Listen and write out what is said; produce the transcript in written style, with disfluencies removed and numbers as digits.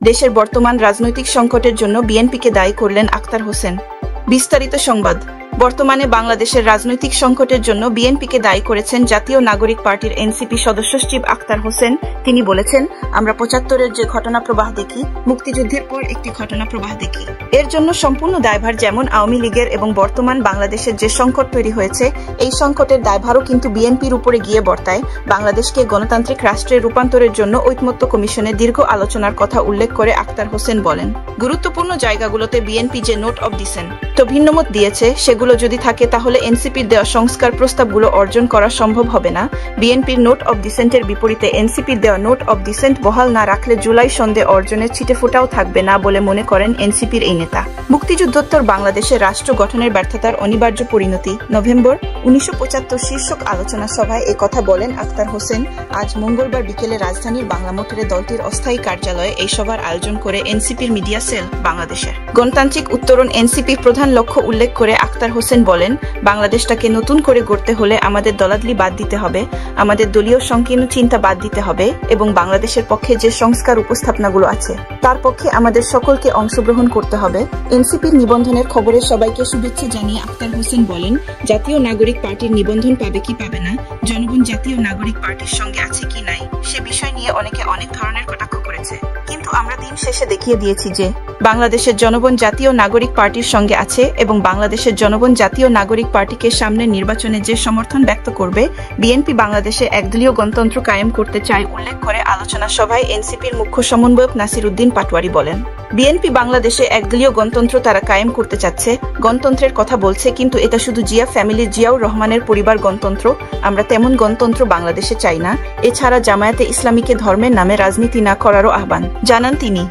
দেশের বর্তমান রাজনৈতিক সংকটের জন্য বিএনপিকে দায়ী করলেন আখতার হোসেন। বিস্তারিত সংবাদ। বর্তমানে বাংলাদেশের রাজনৈতিক সংকটের জন্য বিএনপিকে দায়ী করেছেন জাতীয় নাগরিক পার্টির এনসিপি সদস্য সচিব আখতার হোসেন। তিনি বলেছেন, আমরা ৭৫-এর যে ঘটনা প্রবাহ দেখি, মুক্তিযুদ্ধের পর একটি ঘটনা প্রবাহ দেখি। এর জন্য সম্পূর্ণ দায়ভার যেমন আওয়ামী লীগের এবং বর্তমান বাংলাদেশের যে সংকট তৈরি হয়েছে, এই সংকটের দায়ভারও কিন্তু বিএনপির উপরে গিয়ে বর্তায়। বাংলাদেশকে গণতান্ত্রিক রাষ্ট্রে রূপান্তরের জন্য ঐকমত্য কমিশনে দীর্ঘ আলোচনার কথা উল্লেখ করে আখতার হোসেন বলেন, গুরুত্বপূর্ণ জায়গাগুলোতে বিএনপি যে নোট অব ডিসেন্ট তো ভিন্নমত দিয়েছে, সেগুলো যদি থাকে তাহলে এনসিপির দেওয়া সংস্কার প্রস্তাবগুলো অর্জন করা সম্ভব হবে না। বিএনপির নোট অব ডিসেন্টের বিপরীতে এনসিপির দেওয়া নোট অব ডিসেন্ট বহাল না রাখলে জুলাই সন্ধে অর্জনের ছিটেফোঁটাও থাকবে না বলে মনে করেন এনসিপির এই নেতা। মুক্তিযুদ্ধোত্তর বাংলাদেশের রাষ্ট্র গঠনের ব্যর্থতার অনিবার্য পরিণতি, নভেম্বর ১৯৭৫ শীর্ষক আলোচনা সভায় কথা বলেন আখতার হোসেন। আজ মঙ্গলবার বিকেলে রাজধানীর বাংলা মোটরে দলটির অস্থায়ী কার্যালয়ে এই সভার আয়োজন করে এনসিপির মিডিয়া সেল বাংলাদেশের। গণতান্ত্রিক উত্তরণ এনসিপির প্রধান লক্ষ্য উল্লেখ করে আখতার হোসেন বলেন, বাংলাদেশটাকে নতুন করে গড়তে হলে আমাদের দলাদলি বাদ দিতে হবে, আমাদের দলীয় সংকীর্ণ চিন্তা বাদ দিতে হবে এবং বাংলাদেশের পক্ষে যে সংস্কার উপস্থাপনাগুলো আছে তার পক্ষে আমাদের সকলকে অংশগ্রহণ করতে হবে। এনসিপির নিবন্ধনের খবরে সবাইকে শুভেচ্ছা জানিয়ে আখতার হোসেন বলেন, জাতীয় নাগরিক পার্টির নিবন্ধন পাবে কি পাবে না, জনগণ জাতীয় নাগরিক পার্টির সঙ্গে আছে কি নাই, সে বিষয় নিয়ে অনেকে অনেক ধরনের কটাক্ষ করেছে, কিন্তু আমরা দিন শেষে দেখিয়ে দিয়েছি যে বাংলাদেশের জনগণ জাতীয় নাগরিক পার্টির সঙ্গে আছে এবং বাংলাদেশের জনগণ জাতীয় নাগরিক পার্টিকে সামনের নির্বাচনে যে সমর্থন ব্যক্ত করবে। বিএনপি বাংলাদেশে একদলীয় গণতন্ত্র কায়েম করতে চায় উল্লেখ করে আলোচনা সভায় এনসিপির মুখ্য সমন্বয়ক নাসির উদ্দিন পাটোয়ারি বলেন, বিএনপি বাংলাদেশে একদলীয় গণতন্ত্র তারা কায়েম করতে চাচ্ছে, গণতন্ত্রের কথা বলছে, কিন্তু এটা শুধু জিয়া ফ্যামিলির জিয়াউর রহমানের পরিবার গণতন্ত্র, আমরা তেমন গণতন্ত্র বাংলাদেশে চাই না। এছাড়া জামায়াতে ইসলামীকে ধর্মের নামে রাজনীতি না করারও আহ্বান জানান তিনি।